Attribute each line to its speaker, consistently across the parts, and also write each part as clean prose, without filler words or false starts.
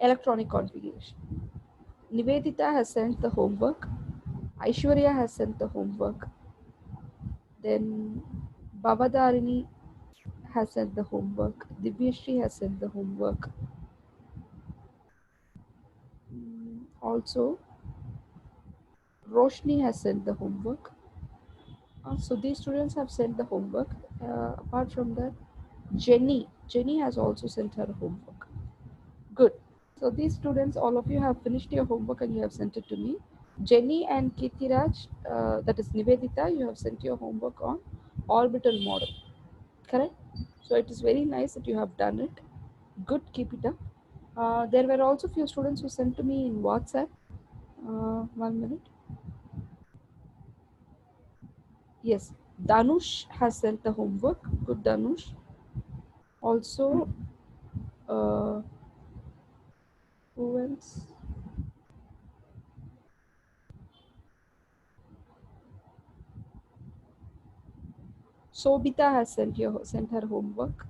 Speaker 1: electronic configuration. Nivedita has sent the homework. Aishwarya has sent the homework. Then Bhavadarini has sent the homework. Divyashri has sent the homework. Also, Roshni has sent the homework. So these students have sent the homework. Apart from that, Jenny has also sent her homework. Good. So these students, all of you have finished your homework and you have sent it to me. Jenny and Kirtiraj, that is Nivedita, you have sent your homework on orbital model. Correct? So it is very nice that you have done it. Good, keep it up. There were also few students who sent to me in WhatsApp. 1 minute. Yes, Danush has sent the homework. Good, Danush. Also, who else? Sobita has sent her homework.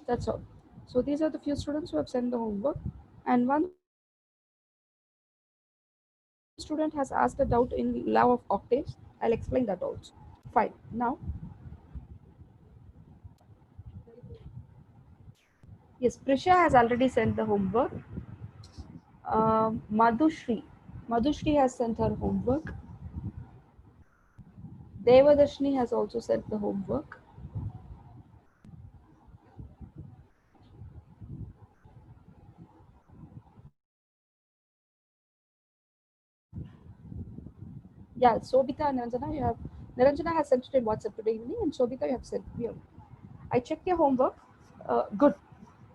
Speaker 1: That's all. So these are the few students who have sent the homework, and one student has asked a doubt in law of octaves. I'll explain that also. Fine. Now, yes, Prisha has already sent the homework. Madhushri, Madhushri has sent her homework. Devadarshini has also sent the homework. Yeah, Sobita and Niranjana has sent it in WhatsApp today evening, and Sobita you have sent me. I checked your homework. Good.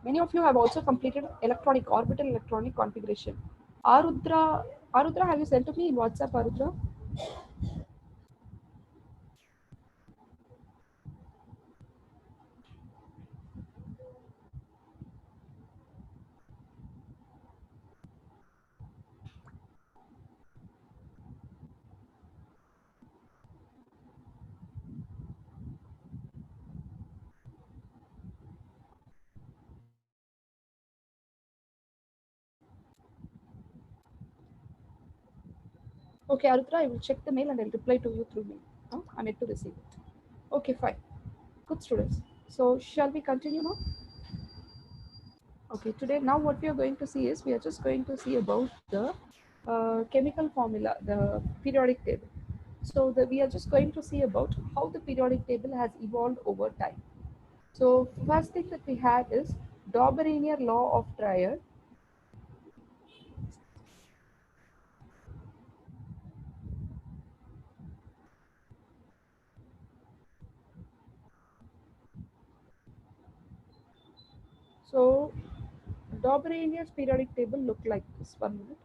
Speaker 1: Many of you have also completed orbital electronic configuration. Arudra, have you sent to me in WhatsApp, Arudra? Okay, Arudra, I will check the mail and I'll reply to you through mail. I'm yet to receive it. Okay, fine. Good students. So shall we continue now? Okay, today now what we are going to see is we are just going to see about the chemical formula, the periodic table. So we are just going to see about how the periodic table has evolved over time. So first thing that we had is Dauberenier law of triad. So Dauberenier's periodic table looked like this. 1 minute.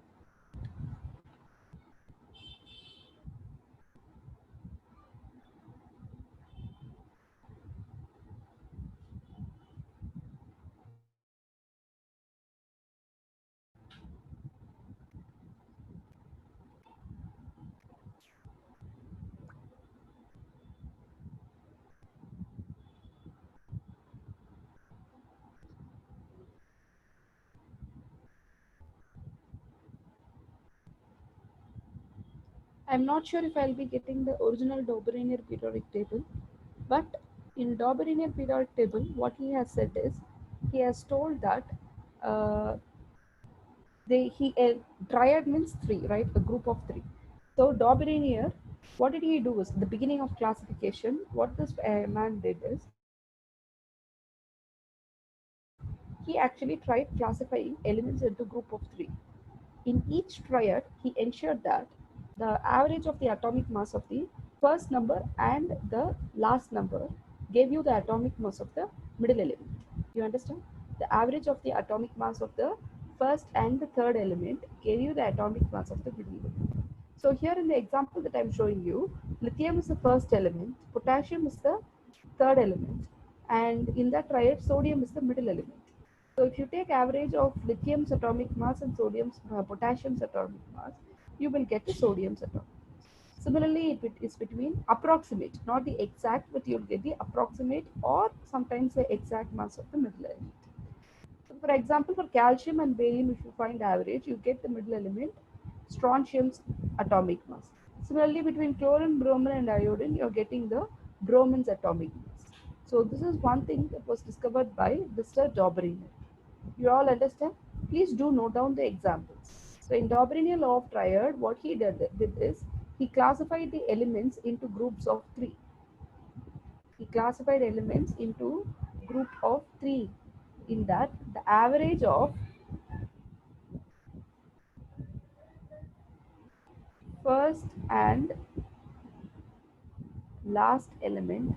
Speaker 1: I'm not sure if I'll be getting the original Dauberenier periodic table, but in Dauberenier periodic table, what he has said is he has told that uh, triad means three, right? A group of three. So Dauberenier, what did he do? Is the beginning of classification. What this man did is he actually tried classifying elements into group of three. In each triad, he ensured that the average of the atomic mass of the first number and the last number gave you the atomic mass of the middle element. You understand? The average of the atomic mass of the first and the third element gave you the atomic mass of the middle element. So here in the example that I'm showing you, lithium is the first element, potassium is the third element, and in that triad, sodium is the middle element. So if you take average of lithium's atomic mass and potassium's atomic mass, you will get the sodium's atomic mass. Similarly, it is between approximate, not the exact, but you'll get the approximate or sometimes the exact mass of the middle element. So for example, for calcium and barium, if you find average, you get the middle element, strontium's atomic mass. Similarly, between chlorine, bromine, and iodine, you're getting the bromine's atomic mass. So this is one thing that was discovered by Mr. Dobriner. You all understand? Please do note down the examples. So in Dobriner law of triad, what he did is he classified the elements into groups of three. He classified elements into group of three. In that, the average of first and last element,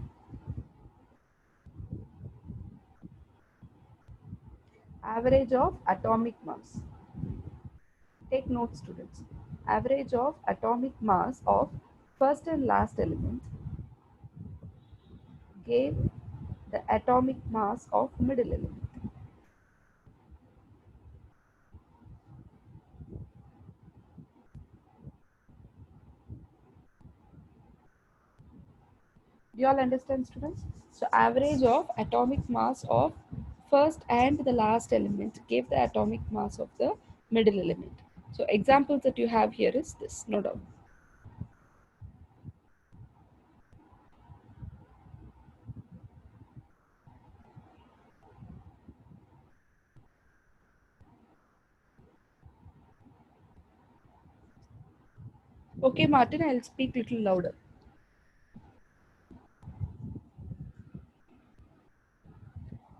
Speaker 1: average of atomic mass. Take note, students. Average of atomic mass of first and last element gave the atomic mass of middle element. Do you all understand, students? So average of atomic mass of first and the last element gave the atomic mass of the middle element. So examples that you have here is this, no doubt. Okay, Martin, I'll speak little louder.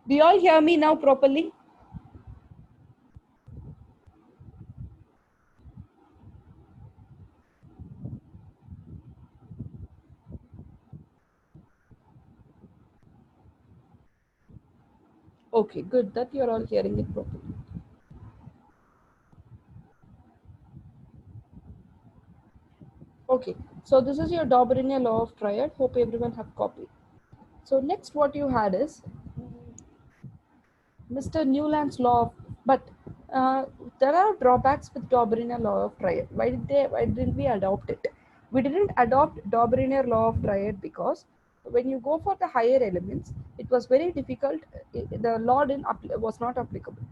Speaker 1: Do you all hear me now properly? Okay, good that you're all hearing it properly. Okay, so this is your Dobriner law of triad. Hope everyone have copied. So next what you had is Mr. Newland's law of, but there are drawbacks with Dobriner law of triad. Why didn't we adopt it? We didn't adopt Dobriner law of triad because when you go for the higher elements, it was very difficult. The law was not applicable.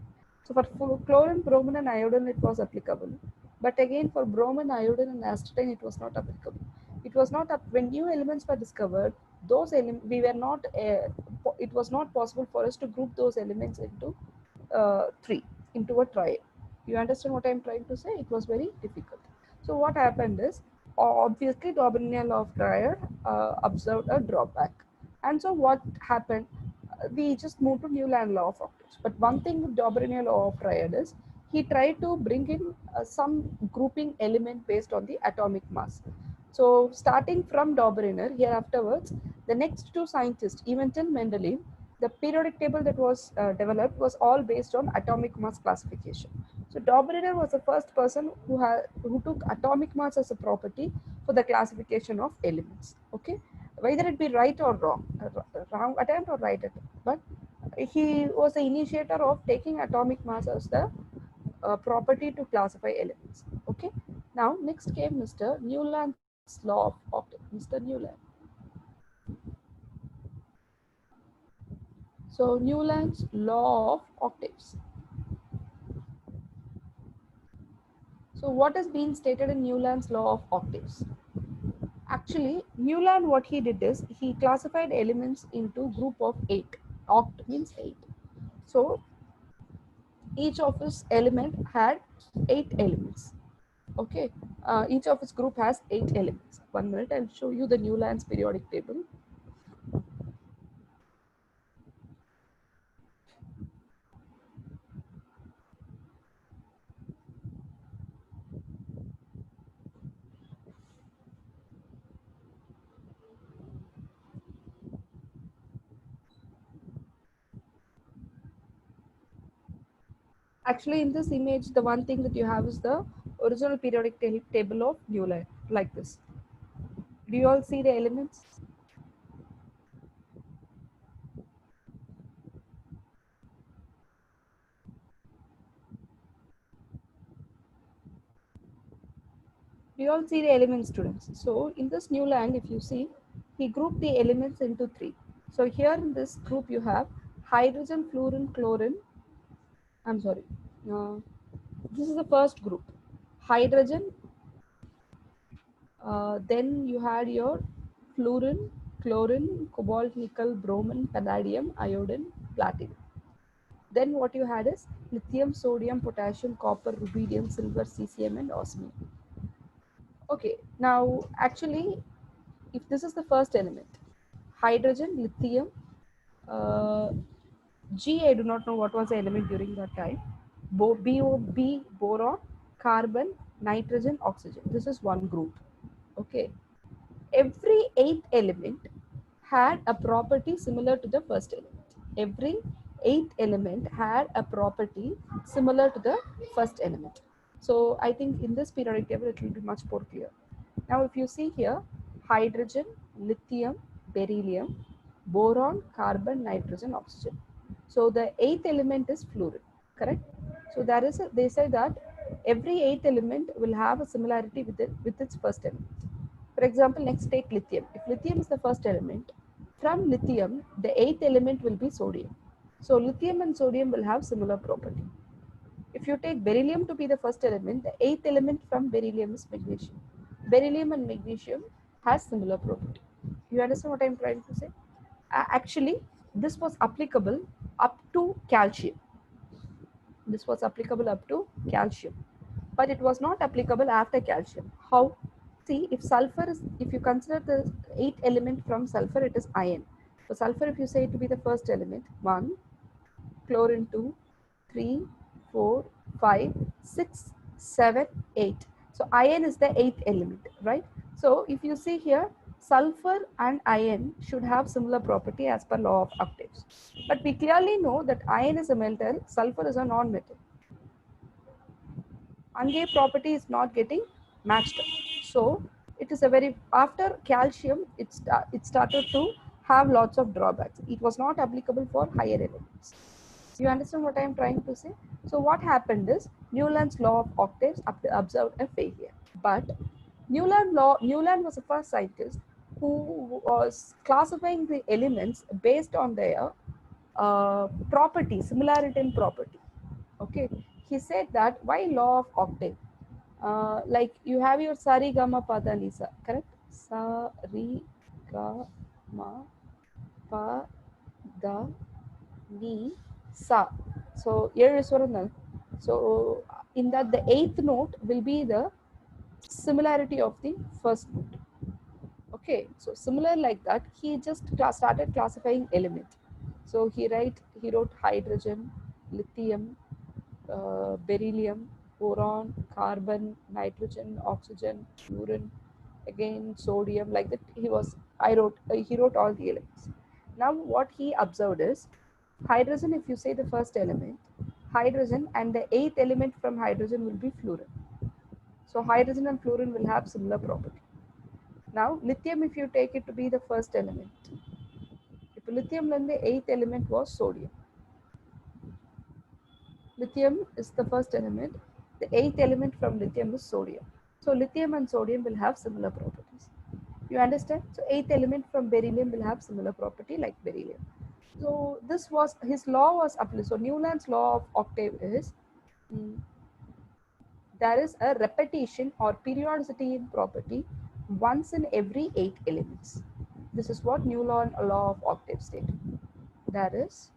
Speaker 1: So for chlorine, bromine, and iodine, it was applicable. But again, for bromine, iodine, and astatine, it was not applicable. It was not up when new elements were discovered. Those we were not. It was not possible for us to group those elements into three, into a triad. You understand what I'm trying to say? It was very difficult. So what happened is, obviously, Dobriner law of triad observed a drawback, and so what happened? We just moved to Newland law of octaves. But one thing with Dobriner law of triad is he tried to bring in some grouping element based on the atomic mass. So starting from Dobriner, here afterwards, the next two scientists, even till Mendeleev, the periodic table that was developed was all based on atomic mass classification. So Dobriner was the first person who took atomic mass as a property for the classification of elements. Okay, whether it be right or wrong, wrong attempt or right attempt, but he was the initiator of taking atomic mass as the property to classify elements. Okay, now next came Mr. Newland's law of octave. Mr. Newland. So Newland's law of octaves. So what is being stated in Newland's law of octaves? Actually, Newland, what he did is he classified elements into group of 8. Oct means 8. So each of his element had 8 elements. Okay, each of his group has 8 elements. 1 minute, I'll show you the Newland's periodic table. Actually, in this image, the one thing that you have is the original periodic table of Newland, like this. Do you all see the elements? Do you all see the elements, students? So in this Newland, if you see, he grouped the elements into three. So here in this group you have hydrogen, fluorine, chlorine. I'm sorry. Uh, this is the first group. Hydrogen. Then you had your fluorine, chlorine, cobalt, nickel, bromine, palladium, iodine, platinum. Then what you had is lithium, sodium, potassium, copper, rubidium, silver, cesium, and osmium. Okay, now actually, if this is the first element, hydrogen, lithium, uh, G, I do not know what was the element during that time. B, boron, carbon, nitrogen, oxygen. This is one group. Okay. Every eighth element had a property similar to the first element. Every eighth element had a property similar to the first element. So I think in this periodic table it will be much more clear. Now if you see here, hydrogen, lithium, beryllium, boron, carbon, nitrogen, oxygen. So the eighth element is fluorine, correct? So they say that every eighth element will have a similarity with its first element. For example, next take lithium. If lithium is the first element, from lithium, the eighth element will be sodium. So lithium and sodium will have similar property. If you take beryllium to be the first element, the eighth element from beryllium is magnesium. Beryllium and magnesium has similar property. You understand what I'm trying to say? Actually, this was applicable up to calcium. This was applicable up to calcium, but it was not applicable after calcium. How? See, if you consider the eighth element from sulfur, it is iron. So sulfur, if you say it to be the first element, 1, chlorine 2, 3, 4, 5, 6, 7, 8. So iron is the eighth element, right? So if you see here, sulfur and iron should have similar property as per law of octaves. But we clearly know that iron is a metal, sulfur is a non-metal. Ungave property is not getting matched up. So it is a very, after calcium, it started to have lots of drawbacks. It was not applicable for higher elements. You understand what I am trying to say? So what happened is Newland's law of octaves observed a failure. But Newland was the first scientist who was classifying the elements based on their property, similarity in property. Okay, he said that why law of octave? Like you have your sari gama pada nisa, correct? Sari gama pa da ni sa. So here is one. So in that the eighth note will be the similarity of the first note. Okay, so similar like that, he just started classifying element. So he wrote hydrogen, lithium, beryllium, boron, carbon, nitrogen, oxygen, fluorine, again sodium, like that. He wrote all the elements. Now what he observed is hydrogen, if you say the first element, hydrogen, and the eighth element from hydrogen will be fluorine. So hydrogen and fluorine will have similar property. Now lithium, if you take it to be the first element, if lithium, then the eighth element was sodium. Lithium is the first element. The eighth element from lithium is sodium. So lithium and sodium will have similar properties. You understand? So eighth element from beryllium will have similar property like beryllium. So this was his law was applied. So Newland's law of octave is there is a repetition or periodicity in property once in every 8 elements. This is what Newland law of octave stated. There is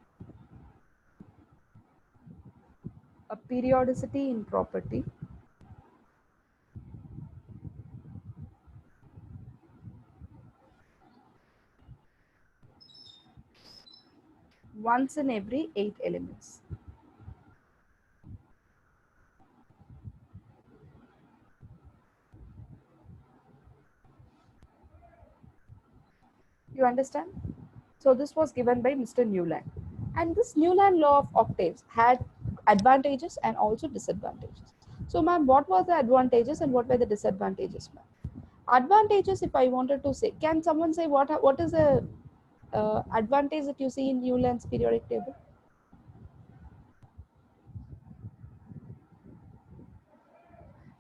Speaker 1: a periodicity in property once in every 8 elements. You understand? So this was given by Mr. Newland. And this Newland law of octaves had advantages and also disadvantages. So ma'am, what were the advantages and what were the disadvantages, ma'am? Advantages, if I wanted to say, can someone say what is the advantage that you see in Newland's periodic table?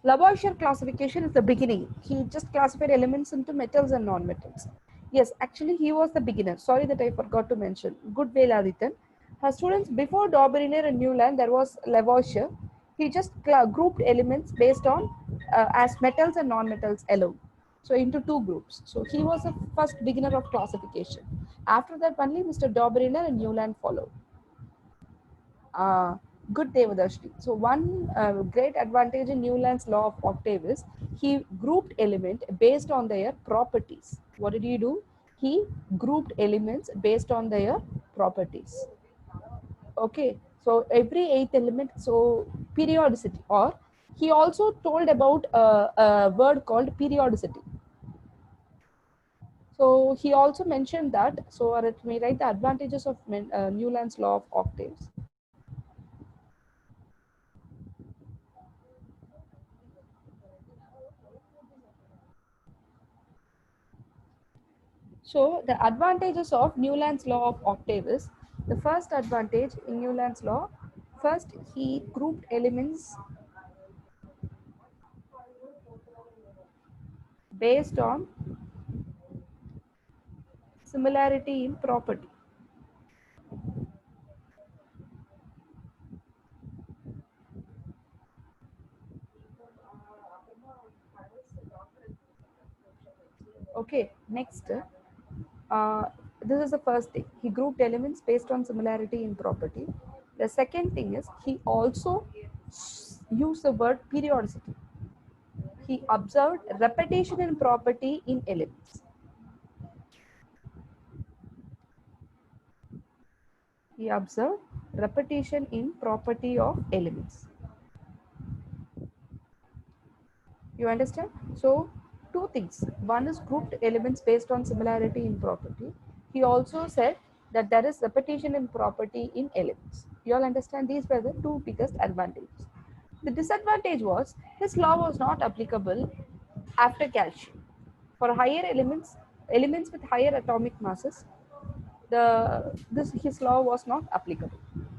Speaker 1: Lavoisier classification is the beginning. He just classified elements into metals and non-metals. Yes, actually he was the beginner. Sorry that I forgot to mention. Good Veladithan. Her students before Dauberiner and Newland, there was Lavoisier. He just grouped elements based on as metals and non-metals alone. So into two groups. So he was the first beginner of classification. After that, only Mr. Dauberiner and Newland followed. Uh, Good Devadarshini. So one great advantage in Newland's law of octave is he grouped element based on their properties. What did he do? He grouped elements based on their properties. Okay, so every eighth element, so periodicity, or he also told about a word called periodicity. So he also mentioned that, so let me write the advantages of Newland's law of octaves. So the advantages of Newland's law of octave is, the first advantage in Newland's law, first he grouped elements based on similarity in property. Okay, next, this is the first thing. He grouped elements based on similarity in property. The second thing is he also used the word periodicity. He observed repetition in property in elements. He observed repetition in property of elements. You understand? So, two things. One is grouped elements based on similarity in property. He also said that there is repetition in property in elements. You all understand? These were the two biggest advantages. The disadvantage was his law was not applicable after calcium. For higher elements, elements with higher atomic masses, this his law was not applicable.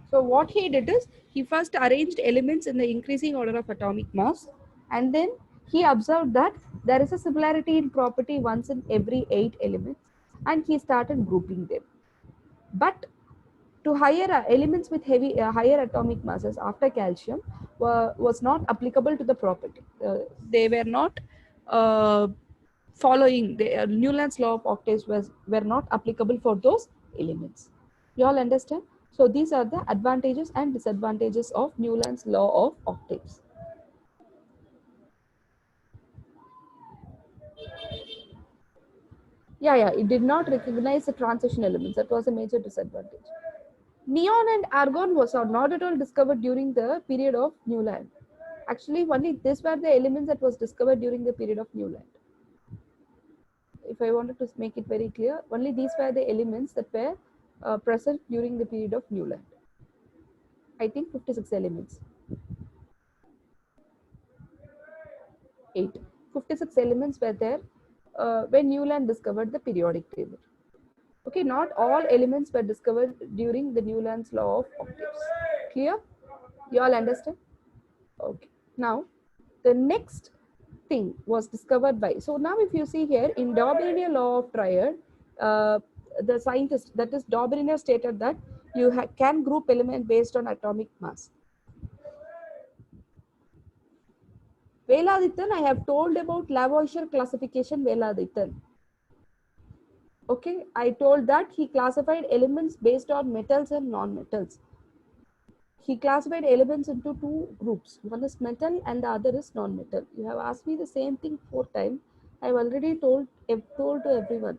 Speaker 1: So what he did is he first arranged elements in the increasing order of atomic mass, and then he observed that there is a similarity in property once in every 8 elements, and he started grouping them. But to higher elements with higher atomic masses after calcium was not applicable to the property. They were not uh, following the Newland's law of octaves were not applicable for those elements. You all understand? So these are the advantages and disadvantages of Newland's law of octaves. Yeah, it did not recognize the transition elements. That was a major disadvantage. Neon and argon was not at all discovered during the period of Newland. Actually, only these were the elements that was discovered during the period of Newland. If I wanted to make it very clear, only these were the elements that were present during the period of Newland. I think 56 elements. 8. 56 elements were there when Newland discovered the periodic table. Okay, not all elements were discovered during the Newland's law of octaves. Clear? You all understand? Okay. Now, the next thing was discovered by. So now if you see here in Dauberiner law of triad, the scientist, that is Dauberiner, stated that you can group element based on atomic mass. Veladithan, I have told about Lavoisier classification Veladithan. Okay, I told that he classified elements based on metals and non-metals. He classified elements into two groups. One is metal and the other is non-metal. You have asked me the same thing 4 times. I have already told to everyone.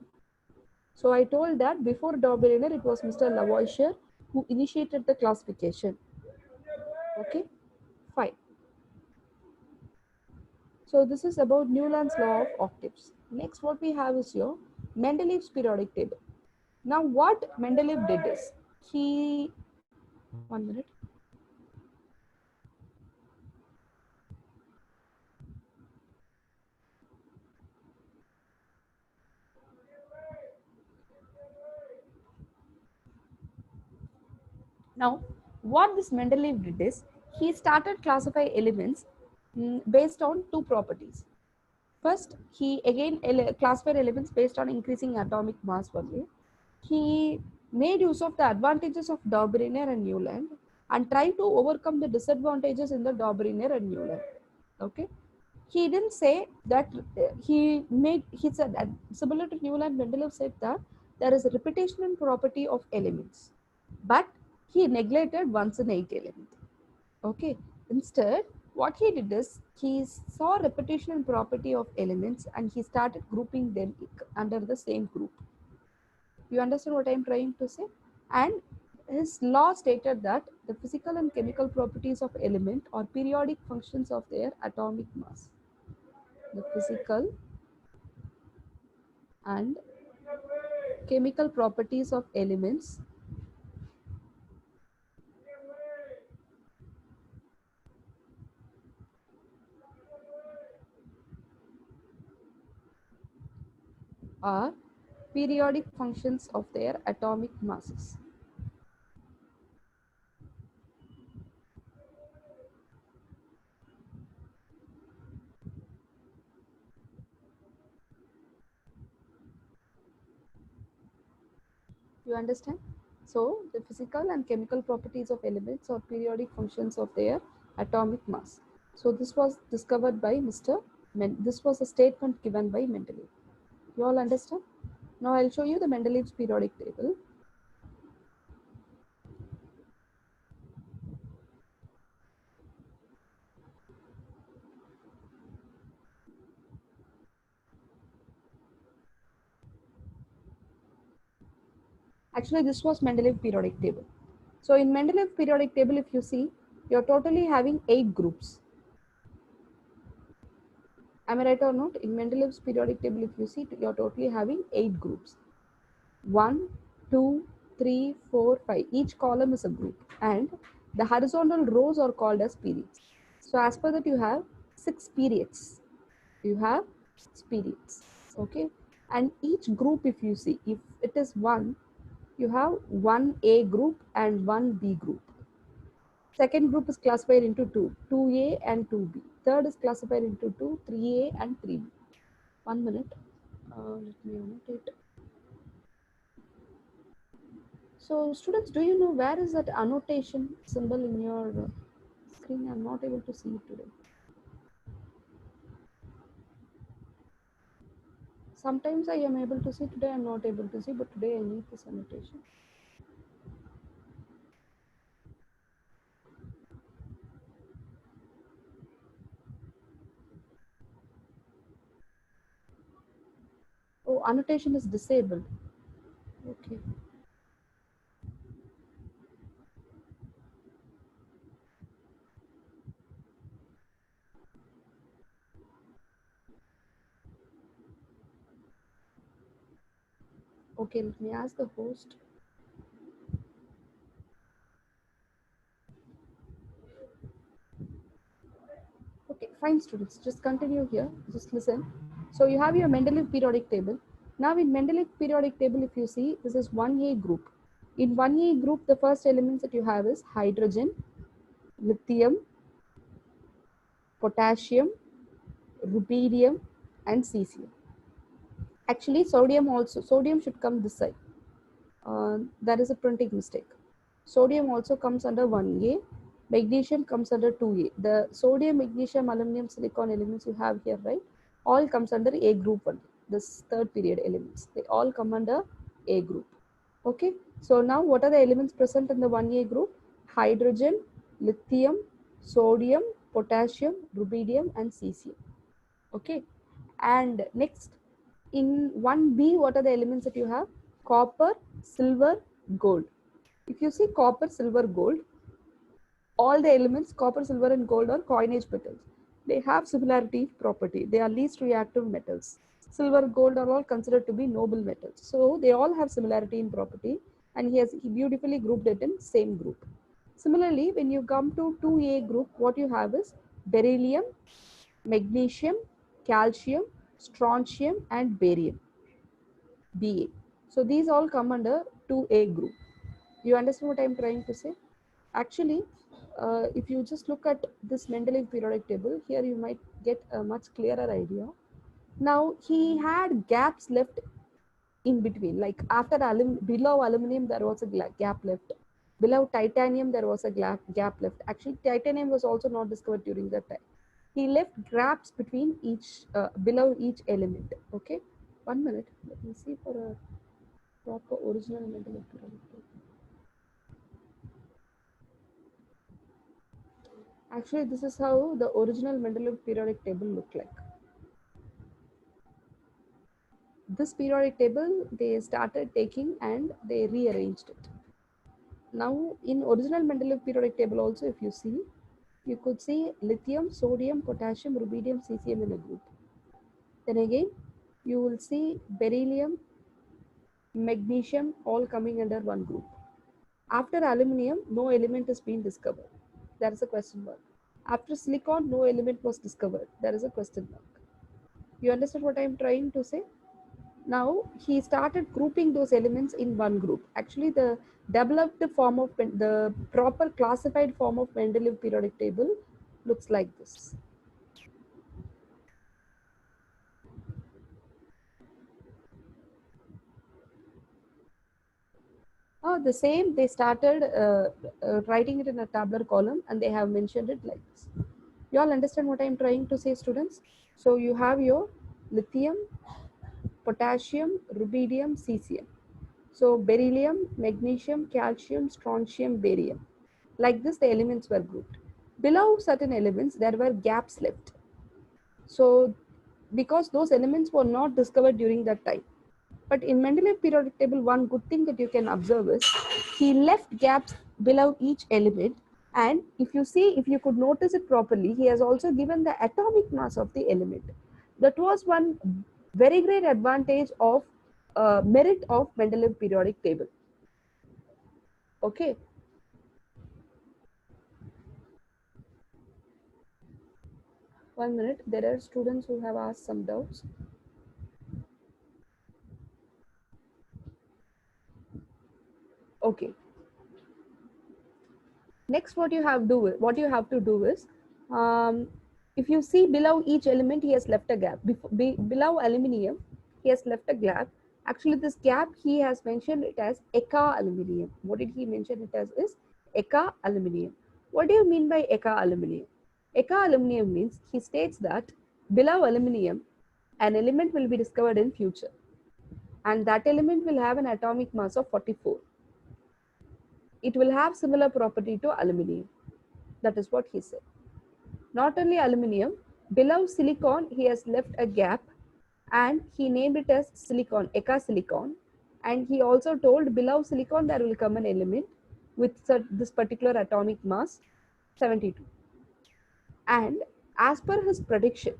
Speaker 1: So I told that before Dauberiner, it was Mr. Lavoisier who initiated the classification. Okay, fine. So this is about Newland's law of octaves. Next, what we have is your Mendeleev's periodic table. Now, what Mendeleev did is he, 1 minute. Now, what this Mendeleev did is he started classifying elements based on two properties. First, he again classified elements based on increasing atomic mass only. He made use of the advantages of Daubrunner and Newland and tried to overcome the disadvantages in the Daubrunner and Newland. Okay, he didn't say that he said that similar to Newland, Mendeleev said that there is a repetition property of elements, but he neglected once in eight element. Okay, instead what he did is he saw repetition property of elements and he started grouping them under the same group. You understand what I am trying to say? And his law stated that the physical and chemical properties of element are periodic functions of their atomic mass. The physical and chemical properties of elements are periodic functions of their atomic masses. You understand? So the physical and chemical properties of elements are periodic functions of their atomic mass. So this was discovered by Mr. This was a statement given by Mendeleev. You all understand? Now I'll show you the Mendeleev's periodic table. Actually, this was Mendeleev periodic table. So in Mendeleev periodic table, if you see, you're totally having 8 groups. Am I right or not? In Mendeleev's periodic table, if you see, you're totally having 8 groups. 1, 2, 3, 4, 5. Each column is a group. And the horizontal rows are called as periods. So as per that, you have 6 periods. You have 6 periods. Okay. And each group, if you see, if it is 1, you have 1A group and 1B group. Second group is classified into 2A and 2B. Third is classified into 3A and 3B. 1 minute. Let me annotate. So students, do you know where is that annotation symbol in your screen? I'm not able to see it today. Sometimes I am able to see, today I'm not able to see, but today I need this annotation. Oh, annotation is disabled. Okay. Okay, let me ask the host. Okay, fine students, just continue here, just listen. So you have your Mendeleev periodic table. Now in Mendeleev periodic table, if you see, this is 1A group. In 1A group, the first elements that you have is hydrogen, lithium, potassium, rubidium, and cesium. Actually, sodium should come this side. That is a printing mistake. Sodium also comes under 1A. Magnesium comes under 2A. The sodium, magnesium, aluminum, silicon elements you have here, right? All comes under A group only. This third period elements. They all come under A group. Okay. So now what are the elements present in the 1A group? Hydrogen, lithium, sodium, potassium, rubidium, and cesium. Okay. And next, in 1B, what are the elements that you have? Copper, silver, gold. If you see copper, silver, gold, all the elements, copper, silver, and gold are coinage metals. They have similarity property. They are least reactive metals. Silver, gold are all considered to be noble metals. So they all have similarity in property, and he beautifully grouped it in same group. Similarly, when you come to 2A group, what you have is beryllium, magnesium, calcium, strontium, and barium, Ba. So these all come under 2A group. You understand what I am trying to say? Actually, if you just look at this Mendeleev periodic table, here you might get a much clearer idea. Now he had gaps left in between, like after below aluminum there was a gap left, below titanium there was a gap left. Actually titanium was also not discovered during that time. He left gaps between each below each element. Okay, 1 minute, let me see for a proper original Mendeleev periodic table. Actually this is how the original Mendeleev periodic table looked like. This periodic table they started taking and they rearranged it. Now in original Mendeleev periodic table also, if you see, you could see lithium, sodium, potassium, rubidium, cesium in a group. Then again you will see beryllium, magnesium all coming under one group. After aluminium, no element is being discovered. There is a question mark. After silicon, no element was discovered. There is a question mark. You understand what I am trying to say? Now he started grouping those elements in one group. Actually, the developed form of the proper classified form of Mendeleev periodic table looks like this. The same, they started writing it in a tabular column and they have mentioned it like this. You all understand what I am trying to say, students? So you have your lithium, potassium, rubidium, cesium. So beryllium, magnesium, calcium, strontium, barium. Like this, the elements were grouped. Below certain elements, there were gaps left. So because those elements were not discovered during that time. But in Mendeleev periodic table, one good thing that you can observe is he left gaps below each element. And if you see, if you could notice it properly, he has also given the atomic mass of the element. That was one very great advantage of merit of Mendeleev periodic table. Okay. 1 minute. There are students who have asked some doubts. Okay. Next, what you have to do is, if you see below each element, he has left a gap. Below aluminium, he has left a gap. Actually, this gap he has mentioned it as Eka aluminium. What did he mention it as? Is Eka aluminium. What do you mean by Eka aluminium? Eka aluminium means he states that below aluminium, an element will be discovered in future, and that element will have an atomic mass of 44. It will have similar property to aluminium. That is what he said. Not only aluminium, below silicon, he has left a gap and he named it as silicon, Eka silicon. And he also told below silicon there will come an element with this particular atomic mass 72. And as per his prediction,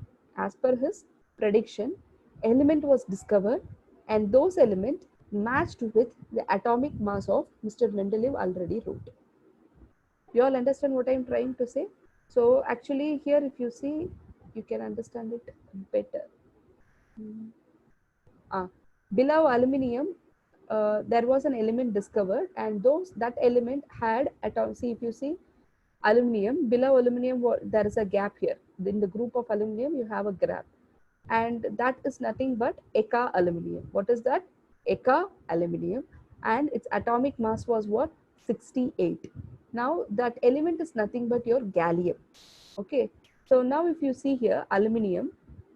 Speaker 1: element was discovered and those elements matched with the atomic mass of Mr. Mendeleev already wrote. You all understand what I'm trying to say? So actually here, if you see, you can understand it better. Below aluminium, there was an element discovered, and that element had atom. See, if you see aluminium, below aluminium, there is a gap here. In the group of aluminium, you have a gap, and that is nothing but Eka aluminium. What is that? Eka aluminium, and its atomic mass was what? 68. Now that element is nothing but your gallium. Okay, so now if you see here aluminium,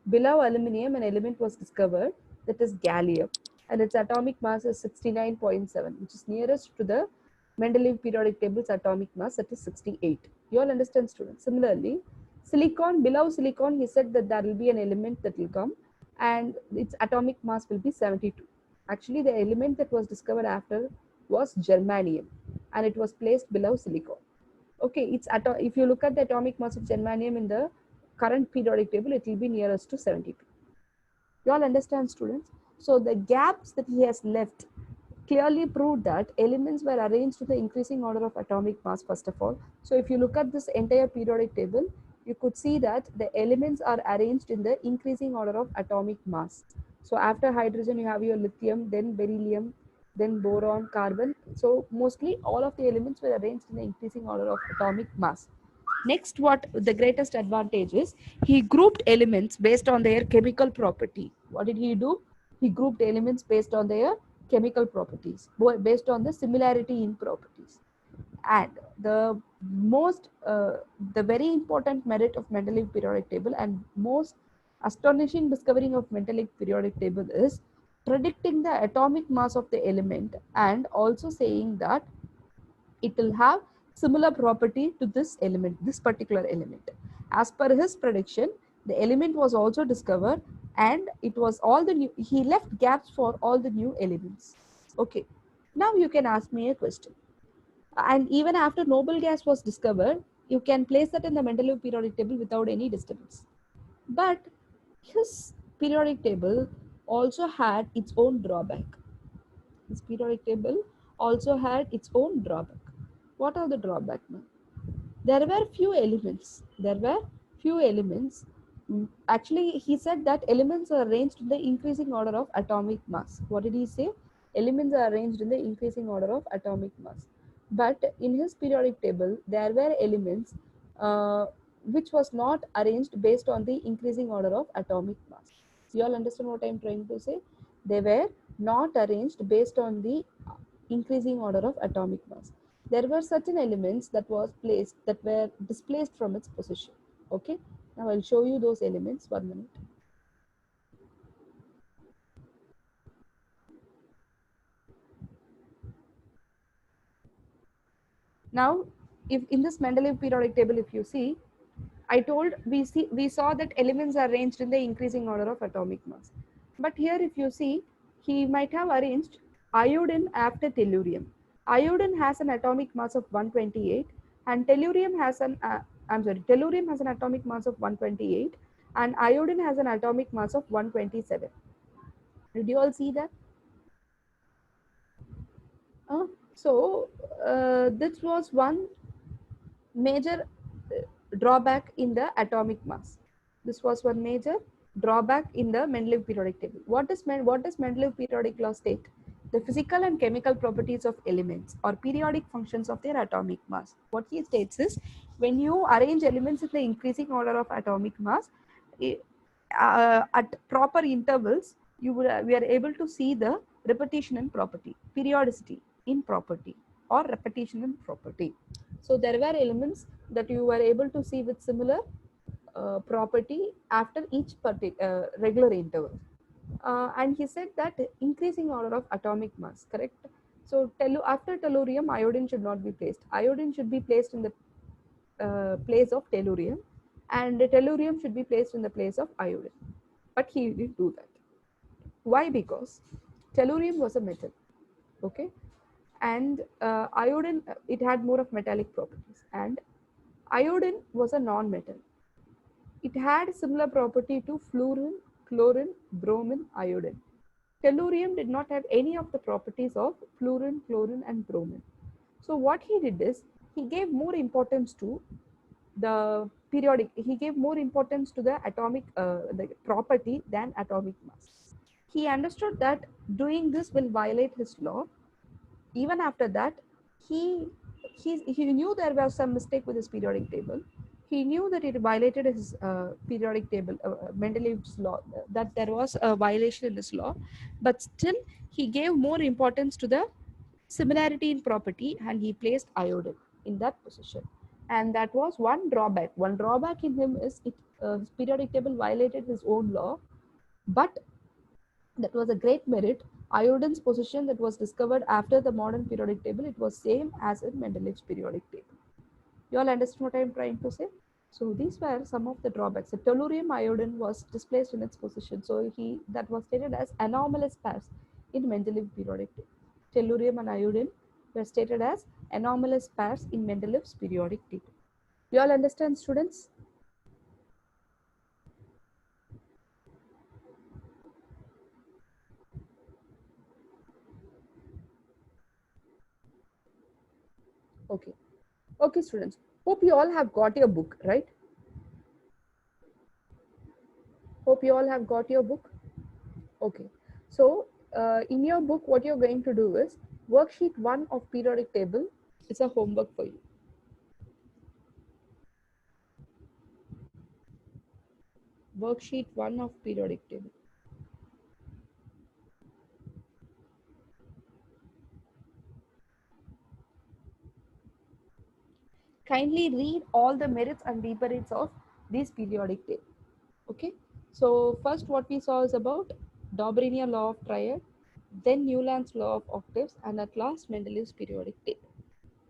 Speaker 1: below aluminium an element was discovered, that is gallium, and its atomic mass is 69.7, which is nearest to the Mendeleev periodic table's atomic mass, that is 68. You all understand, students? Similarly, silicon, below silicon he said that there will be an element that will come and its atomic mass will be 72. Actually the element that was discovered after was germanium, and it was placed below silicon. Okay, if you look at the atomic mass of germanium in the current periodic table, it will be nearest to 72. You all understand, students? So the gaps that he has left clearly proved that elements were arranged to the increasing order of atomic mass, first of all. So if you look at this entire periodic table, you could see that the elements are arranged in the increasing order of atomic mass. So after hydrogen, you have your lithium, then beryllium, then boron, carbon. So mostly all of the elements were arranged in the increasing order of atomic mass. Next, what the greatest advantage is, he grouped elements based on their chemical property. What did he do? He grouped elements based on their chemical properties, based on the similarity in properties. And the very important merit of Mendeleev periodic table and most astonishing discovery of Mendeleev periodic table is predicting the atomic mass of the element and also saying that it will have similar property to this element, this particular element. As per his prediction, the element was also discovered and it was all the new, he left gaps for all the new elements. Okay, now you can ask me a question. And even after noble gas was discovered, you can place that in the Mendeleev periodic table without any disturbance. But his periodic table also had its own drawback. His periodic table also had its own drawback. What are the drawbacks now? There were few elements. There were few elements. Actually, he said that elements are arranged in the increasing order of atomic mass. What did he say? Elements are arranged in the increasing order of atomic mass. But in his periodic table, there were elements which was not arranged based on the increasing order of atomic mass. You all understand what I am trying to say? They were not arranged based on the increasing order of atomic mass. There were certain elements that were displaced from its position. Okay, now I'll show you those elements. 1 minute. Now, if in this Mendeleev periodic table, if you see, I told we saw that elements are arranged in the increasing order of atomic mass. But here, if you see, he might have arranged iodine after tellurium. Iodine has an atomic mass of 128, and tellurium has tellurium has an atomic mass of 128, and iodine has an atomic mass of 127. Did you all see that? So this was one major drawback in the atomic mass. This was one major drawback in the Mendeleev periodic table. What does Mendeleev periodic law state? The physical and chemical properties of elements or periodic functions of their atomic mass. What he states is, when you arrange elements in the increasing order of atomic mass, at proper intervals, we are able to see the repetition in property, periodicity in property, or repetition in property. So there were elements that you were able to see with similar property after each regular interval. And he said that increasing order of atomic mass, correct? So after tellurium, iodine should not be placed. Iodine should be placed in the place of tellurium, and tellurium should be placed in the place of iodine. But he didn't do that. Why? Because tellurium was a metal, okay, and iodine, it had more of metallic properties, and iodine was a non-metal. It had similar property to fluorine, chlorine, bromine, iodine. Tellurium did not have any of the properties of fluorine, chlorine, and bromine. So what he did is, he gave more importance to the periodic, he gave more importance to the atomic the property than atomic mass. He understood that doing this will violate his law. Even after that, he he knew there was some mistake with his periodic table. He knew that it violated his periodic table, Mendeleev's law, that there was a violation in his law, but still he gave more importance to the similarity in property, and he placed iodine in that position. And that was one drawback. One drawback in him is his periodic table violated his own law, but that was a great merit. Iodine's position that was discovered after the modern periodic table, it was same as in Mendeleev's periodic table. You all understand what I am trying to say? So these were some of the drawbacks. The tellurium iodine was displaced in its position. So that was stated as anomalous pairs in Mendeleev periodic table. Tellurium and iodine were stated as anomalous pairs in Mendeleev's periodic table. You all understand, students? Okay. Okay, students. Hope you all have got your book, right? Hope you all have got your book. Okay. So in your book, what you're going to do is worksheet 1 of periodic table. It's a homework for you. Worksheet 1 of periodic table. Kindly read all the merits and demerits of this periodic table. Okay. So first what we saw is about Dobrinian law of triad, then Newland's law of octaves, and at last Mendeleev's periodic table.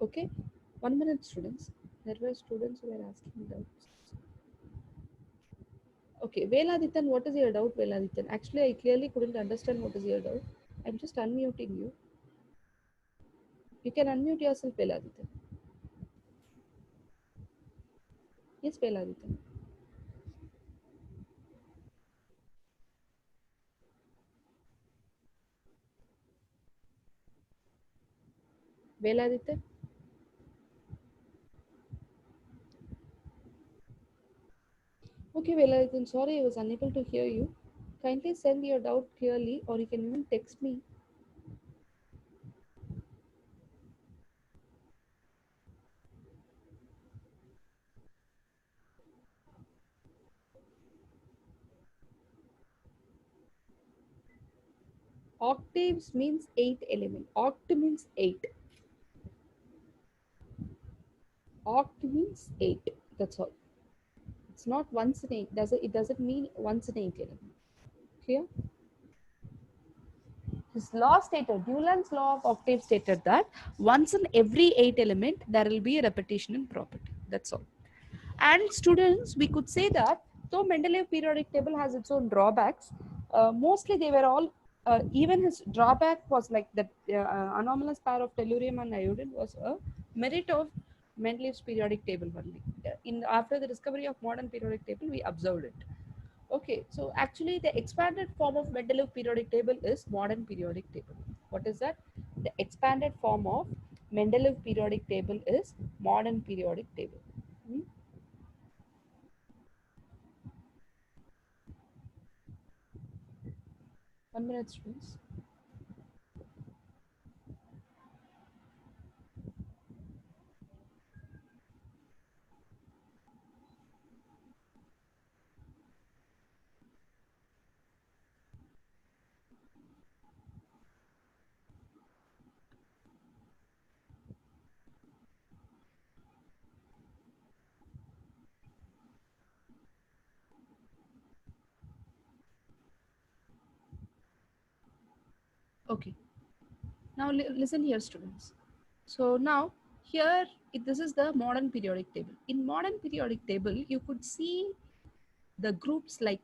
Speaker 1: Okay. 1 minute, students. There were students who were asking doubts. Okay, Veladithan, what is your doubt, Veladithan? Actually, I clearly couldn't understand what is your doubt. I'm just unmuting you. You can unmute yourself, Veladithan. Yes, Veladithan. Veladithan? Okay, Veladithan, sorry I was unable to hear you. Kindly send your doubt clearly, or you can even text me. Octaves means 8 element. Oct means 8. Oct means 8. That's all. It's not once in 8. It doesn't mean once in 8 element. Clear? His law stated, Newland's law of octave stated that once in every 8 element, there will be a repetition in property. That's all. And students, we could say that though Mendeleev periodic table has its own drawbacks, mostly they were all, even his drawback was like that anomalous pair of tellurium and iodine was a merit of Mendeleev's periodic table only. After the discovery of modern periodic table, we observed it. Okay, so actually the expanded form of Mendeleev periodic table is modern periodic table. What is that? The expanded form of Mendeleev periodic table is modern periodic table. Hmm? 1 minute, students. Okay, now listen here, students. So now here, this is the modern periodic table. In modern periodic table, you could see the groups like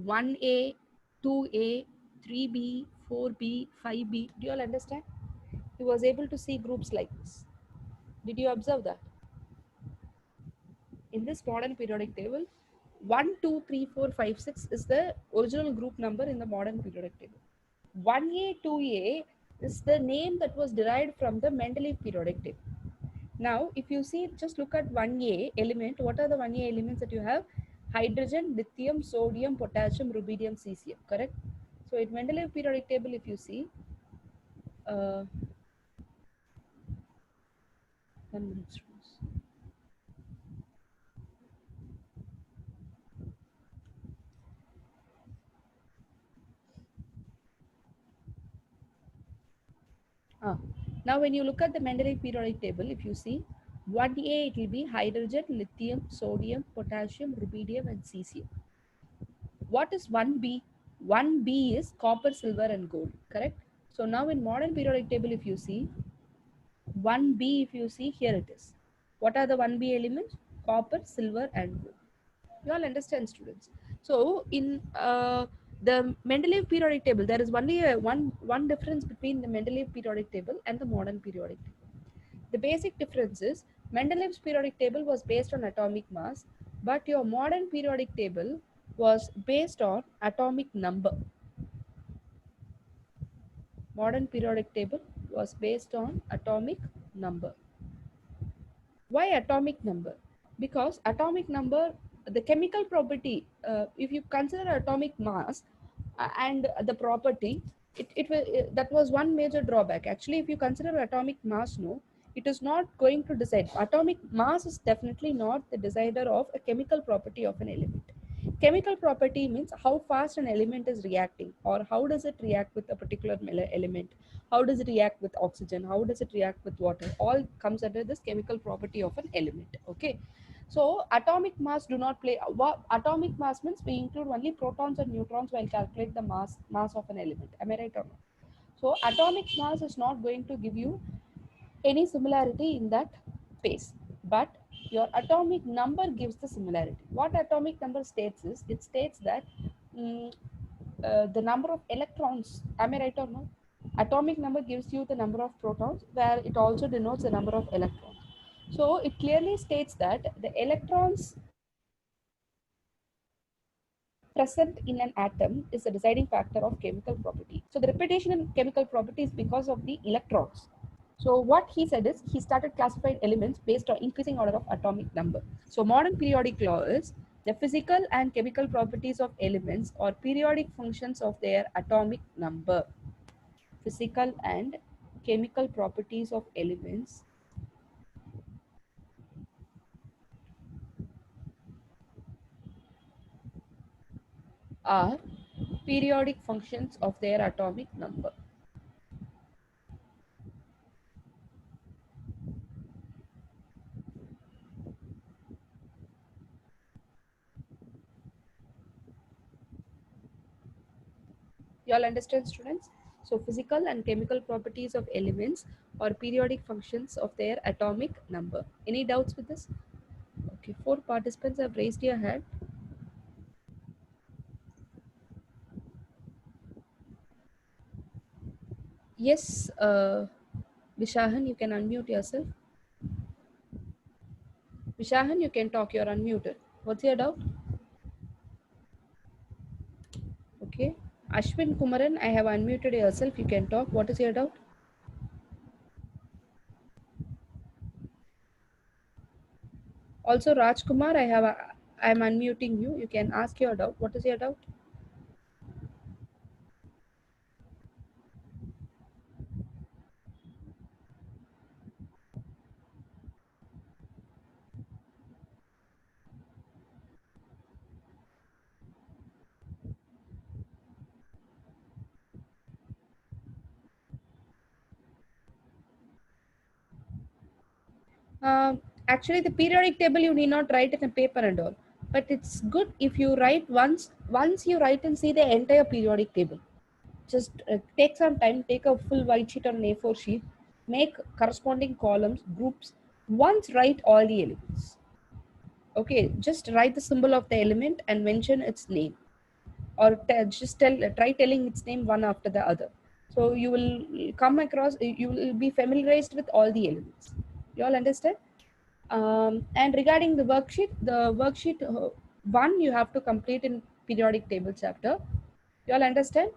Speaker 1: 1A, 2A, 3B, 4B, 5B. Do you all understand? He was able to see groups like this. Did you observe that? In this modern periodic table, 1, 2, 3, 4, 5, 6 is the original group number in the modern periodic table. 1A, 2A is the name that was derived from the Mendeleev periodic table. Now, if you see, just look at 1A element. What are the 1A elements that you have? Hydrogen, lithium, sodium, potassium, rubidium, cesium, correct? So, in Mendeleev periodic table, if you see, uh, 1 minute, students. Now, when you look at the Mendeleev periodic table, if you see 1A, it will be hydrogen, lithium, sodium, potassium, rubidium, and cesium. What is 1B? 1B is copper, silver, and gold, correct? So now in modern periodic table, if you see 1B, if you see here it is. What are the 1B elements? Copper, silver, and gold. You all understand, students? So in the Mendeleev periodic table, there is only one difference between the Mendeleev periodic table and the modern periodic table. The basic difference is Mendeleev's periodic table was based on atomic mass, but your modern periodic table was based on atomic number. Modern periodic table was based on atomic number. Why atomic number? Because atomic number, the chemical property, if you consider atomic mass and the property, That was one major drawback. Actually, if you consider atomic mass, no, it is not going to decide. Atomic mass is definitely not the decider of a chemical property of an element. Chemical property means how fast an element is reacting, or how does it react with a particular element, how does it react with oxygen, how does it react with water, all comes under this chemical property of an element. Okay, so atomic mass do not play. Atomic mass means we include only protons and neutrons while calculate the mass of an element. Am I right or not? So atomic mass is not going to give you any similarity in that space, but your atomic number gives the similarity. What atomic number states is, it states that mm, the number of electrons. Am I right or no? Atomic number gives you the number of protons, where it also denotes the number of electrons. So it clearly states that the electrons present in an atom is the deciding factor of chemical property. So the repetition in chemical property is because of the electrons. So what he said is, he started classifying elements based on increasing order of atomic number. So modern periodic law is the physical and chemical properties of elements or periodic functions of their atomic number. Physical and chemical properties of elements are periodic functions of their atomic number. You all understand, students? So physical and chemical properties of elements or periodic functions of their atomic number. Any doubts with this? Okay, 4 participants have raised your hand. Yes, Vishahan, you can unmute yourself. Vishahan, you can talk, you're unmuted. What's your doubt? Okay. Ashwin Kumaran, I have unmuted yourself. You can talk. What is your doubt? Also, Rajkumar, I'm unmuting you. You can ask your doubt. What is your doubt? Actually, the periodic table you need not write in a paper and all, but it's good if you write once. Once you write and see the entire periodic table, just take some time, take a full white sheet or an A4 sheet, make corresponding columns, groups. Once write all the elements. Okay, just write the symbol of the element and mention its name, or try telling its name one after the other. So you will come across, you will be familiarized with all the elements. You all understand? And regarding the worksheet one you have to complete in periodic table chapter. You all understand?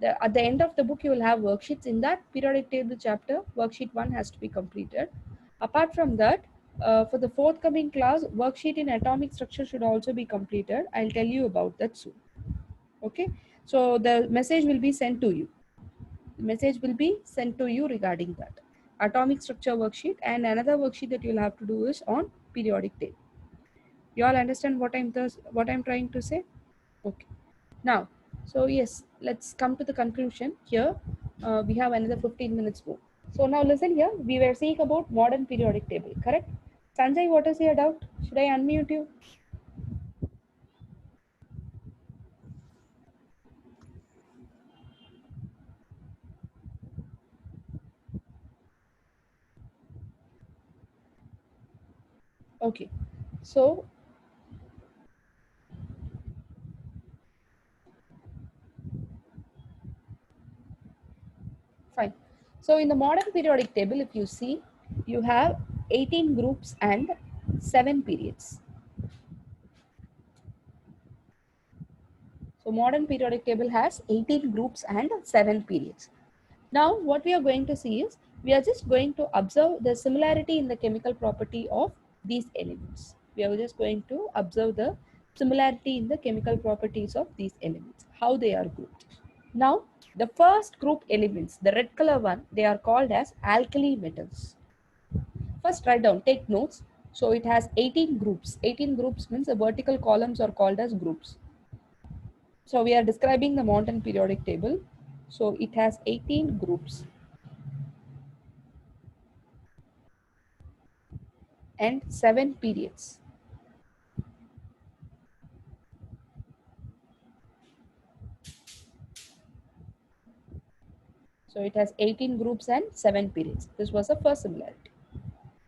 Speaker 1: At the end of the book, you will have worksheets. In that periodic table chapter, worksheet one has to be completed. Apart from that, for the forthcoming class, worksheet in atomic structure should also be completed. I'll tell you about that soon. Okay, so the message will be sent to you. The message will be sent to you regarding that atomic structure worksheet, and another worksheet that you'll have to do is on periodic table. You all understand what I'm trying to say? Okay. Now, so yes, let's come to the conclusion here. We have another 15 minutes more. So now listen here. We were saying about modern periodic table, correct? Sanjay, what is your doubt? Should I unmute you? Okay. So fine. So in the modern periodic table, if you see, you have 18 groups and 7 periods. So modern periodic table has 18 groups and 7 periods. Now what we are going to see is, we are just going to observe the similarity in the chemical property of these elements. We are just going to observe the similarity in the chemical properties of these elements, how they are grouped. Now The first group elements, the red color one, they are called as alkali metals. First write down, take notes. So it has 18 groups. 18 groups means the vertical columns are called as groups. So we are describing the Montan periodic table. So it has 18 groups and 7 periods. So it has 18 groups and 7 periods. This was the first similarity.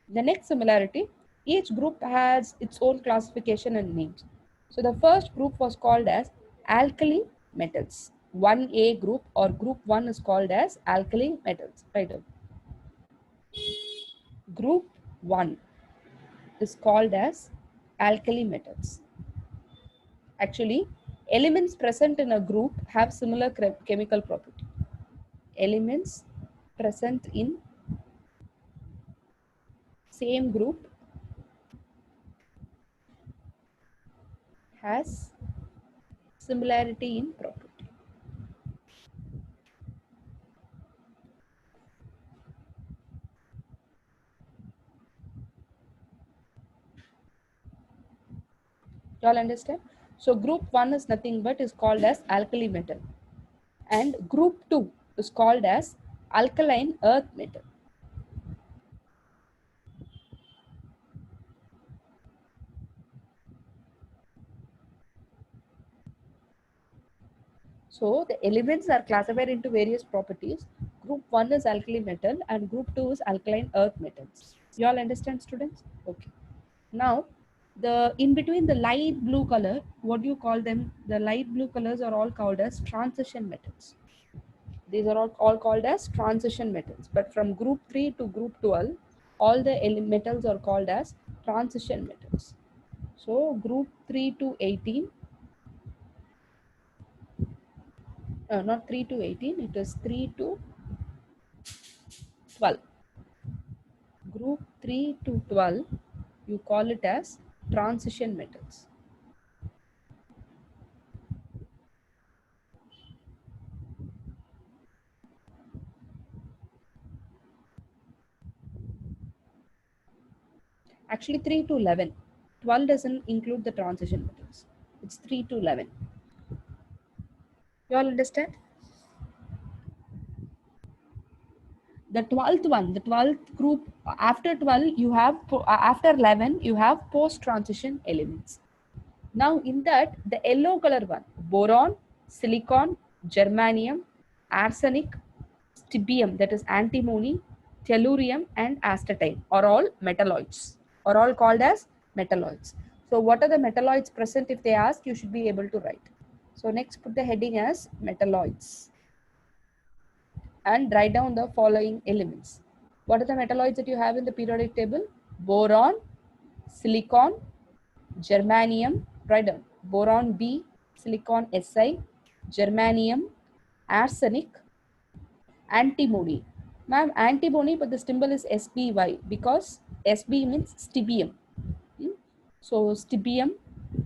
Speaker 1: The next similarity, each group has its own classification and names. So the first group was called as alkali metals. 1A group or group 1 is called as alkali metals. Right. Group 1 is called as alkali metals. Actually, elements present in a group have similar chemical property. Elements present in same group has similarity in property. You all understand? So group 1 is nothing but is called as alkali metal, and group 2 is called as alkaline earth metal. So the elements are classified into various properties. Group 1 is alkali metal and group 2 is alkaline earth metals. You all understand, students? Okay. Now, the in between the light blue color, what do you call them? The light blue colors are all called as transition metals. These are all called as transition metals. But from group 3 to group 12, all the metals are called as transition metals. So group 3 to 18, not 3 to 18, it is 3 to 12. Group 3 to 12, you call it as transition metals. Actually 3 to 11. 12 doesn't include the transition metals. It's 3 to 11. You all understand? The 12th one, the 12th group, after 12, you have, after 11, you have post-transition elements. Now in that, the yellow color one, boron, silicon, germanium, arsenic, stibbium, that is antimony, tellurium, and astatine are all metalloids, are all called as metalloids. So what are the metalloids present? If they ask, you should be able to write. So next put the heading as metalloids and write down the following elements. What are the metalloids that you have in the periodic table? Boron, silicon, germanium, write down boron B, silicon Si, germanium, arsenic, antimony. Ma'am, antimony, but the symbol is SBY because SB means stibbium. So stibbium,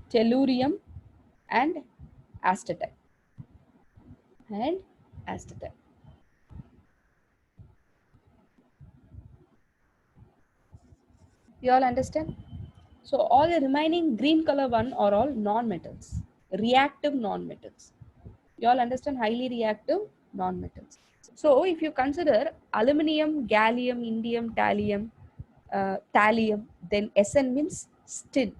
Speaker 1: tellurium, and astatine. And astatine. You all understand? So all the remaining green color one are all non-metals, reactive non-metals. You all understand? Highly reactive non-metals. So if you consider aluminum, gallium, indium, thallium, then Sn means tin,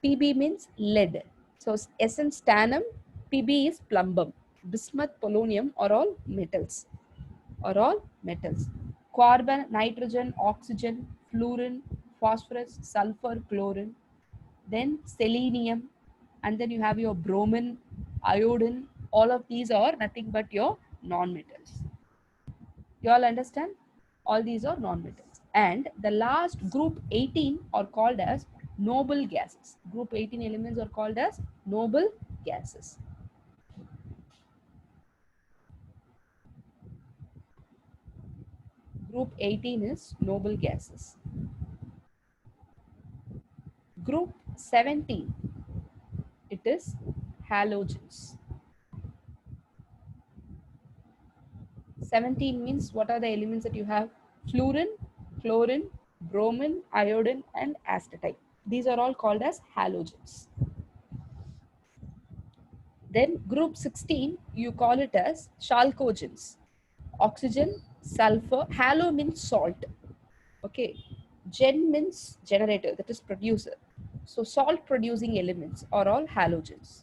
Speaker 1: Pb means lead. So Sn stannum, Pb is plumbum, bismuth, polonium are all metals. Are all metals. Carbon, nitrogen, oxygen, fluorine, phosphorus, sulfur, chlorine, then selenium, and then you have your bromine, iodine. All of these are nothing but your non-metals. You all understand? All these are non-metals. And the last group 18 are called as noble gases. Group 18 elements are called as noble gases. Group 18 is noble gases. Group 17, it is halogens. 17 means what are the elements that you have? Fluorine, chlorine, bromine, iodine, and astatine. These are all called as halogens. Then group 16, you call it as chalcogens. Oxygen, sulfur, halo means salt. Okay. Gen means generator, that is producer. So salt producing elements are all halogens.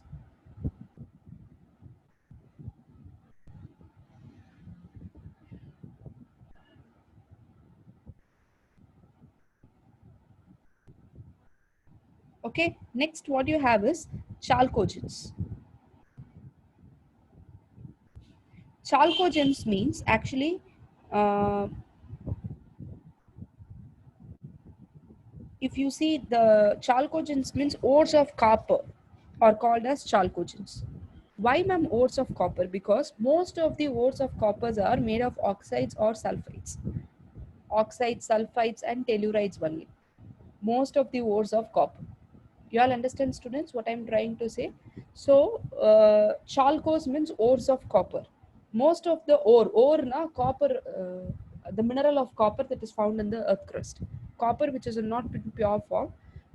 Speaker 1: Okay. Next, what you have is chalcogens. Chalcogens means actually uh, if you see the chalcogens means ores of copper are called as chalcogens. Why, ma'am, ores of copper? Because most of the ores of coppers are made of oxides or sulfides. Oxides, sulfides, and tellurides only. Most of the ores of copper. You all understand, students, what I'm trying to say? So, chalcos means ores of copper. Most of the ore na copper, the mineral of copper that is found in the earth crust. Copper, which is not in pure form,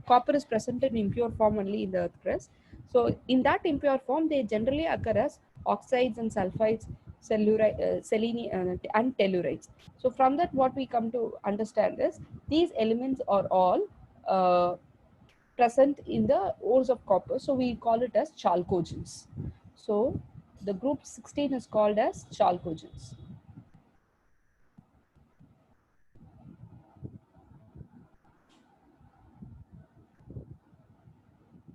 Speaker 1: copper is present in impure form only in the earth crust. So, in that impure form, they generally occur as oxides and sulfides, and tellurides. So, from that, what we come to understand is these elements are all present in the ores of copper. So we call it as chalcogens. So the group 16 is called as chalcogens.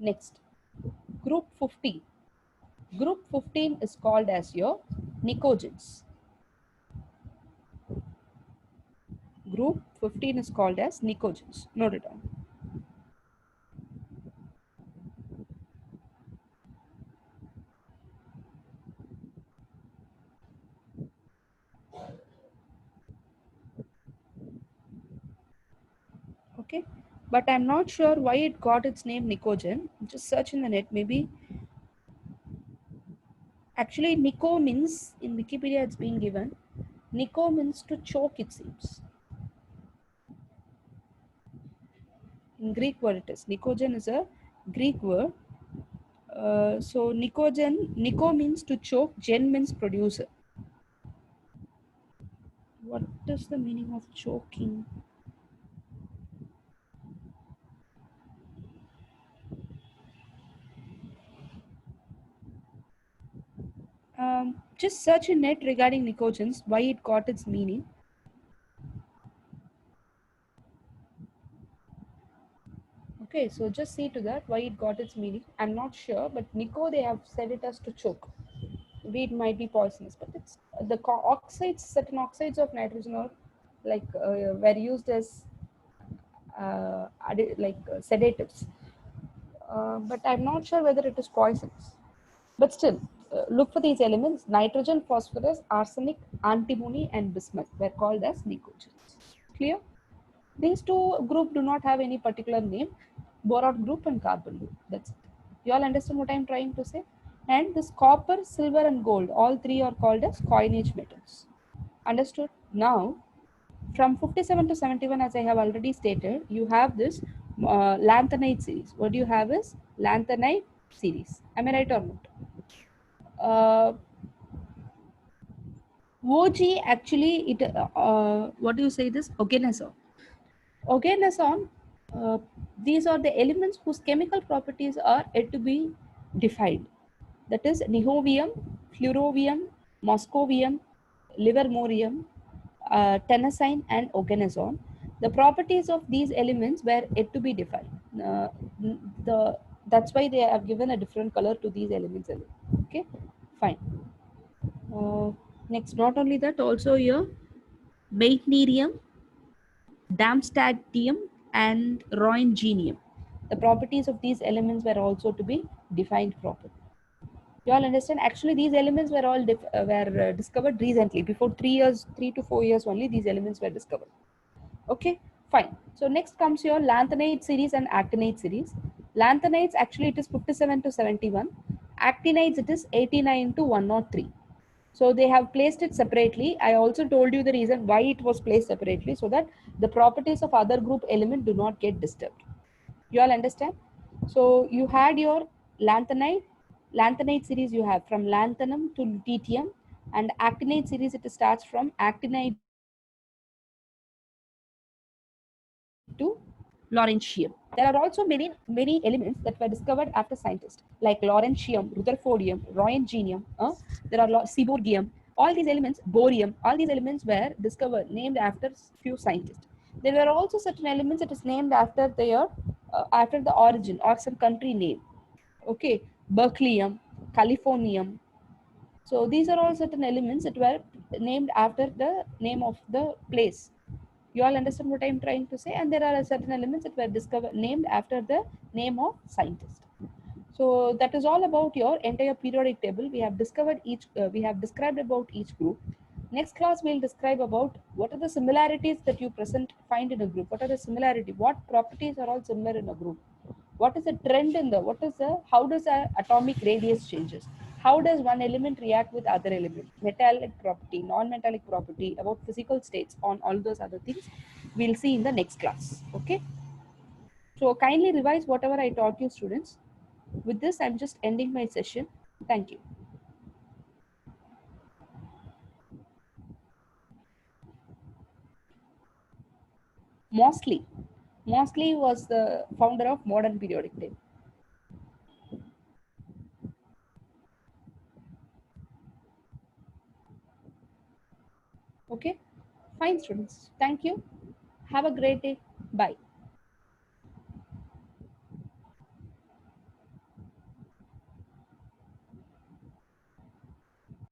Speaker 1: Next, group 15. Group 15 is called as your nicogens. Group 15 is called as nicogens. Note it down. Okay, but I'm not sure why it got its name nicogen. Just search in the net, maybe. Actually, nico means, in Wikipedia it's been given, nico means to choke, it seems. In Greek word it is. Nicogen is a Greek word. So nicogen, nico means to choke, gen means producer. What is the meaning of choking? Just search in net regarding nicogens, why it got its meaning. Okay, so just see to that why it got its meaning. I'm not sure, but nico they have said it as to choke. Maybe it might be poisonous, but it's the oxides, certain oxides of nitrogen are like were used as sedatives. But I'm not sure whether it is poisonous. But still, look for these elements. Nitrogen, phosphorus, arsenic, antimony, and bismuth were called as nicogens. Clear? These two group do not have any particular name. Boron group and carbon group. That's it. You all understand what I'm trying to say? And this copper, silver, and gold, all three are called as coinage metals. Understood? Now, from 57 to 71, as I have already stated, you have this lanthanide series. What you have is lanthanide series. Am I right or not? OG actually, what do you say this? Oganesson. Oganesson, uh, these are the elements whose chemical properties are yet to be defined. That is niobium, fluorovium, moscovium, livermorium, tennessine, and oganesson. The properties of these elements were yet to be defined. The That's why they have given a different color to these elements. Okay, fine. Uh, Next, not only that, also here, meitnerium, Darmstadtium, and Roentgenium. The properties of these elements were also to be defined properly. You all understand? Actually, these elements were all discovered recently. Before 3 years, 3 to 4 years only, these elements were discovered. Okay, fine. So next comes your lanthanide series and actinide series. Lanthanides, actually, it is 57 to 71. Actinides, it is 89 to 103. So they have placed it separately. I also told you the reason why it was placed separately, so that the properties of other group element do not get disturbed. You all understand? So you had your lanthanide. Lanthanide series you have from lanthanum to lutetium, and actinide series it starts from actinide to lawrencium. There are also many elements that were discovered after scientists like lawrencium, rutherfordium, roentgenium. There are seaborgium. All these elements, borium, all these elements were discovered, named after few scientists. There were also certain elements that is named after their after the origin or some country name. Okay, berkelium, californium. So these are all certain elements that were named after the name of the place. You all understand what I'm trying to say? And there are certain elements that were discovered, named after the name of scientist. So that is all about your entire periodic table. We have discovered each, we have described about each group. Next class we'll describe about what are the similarities that you present find in a group. What are the similarity? What properties are all similar in a group? What is the trend in the? What is the? How does the atomic radius changes? How does one element react with other element? Metallic property, non-metallic property, about physical states, on all those other things, we'll see in the next class. Okay. So kindly revise whatever I taught you, students. With this, I'm just ending my session. Thank you. Mosley. Mosley was the founder of modern periodic table. Okay. Fine, students. Thank you. Have a great day. Bye.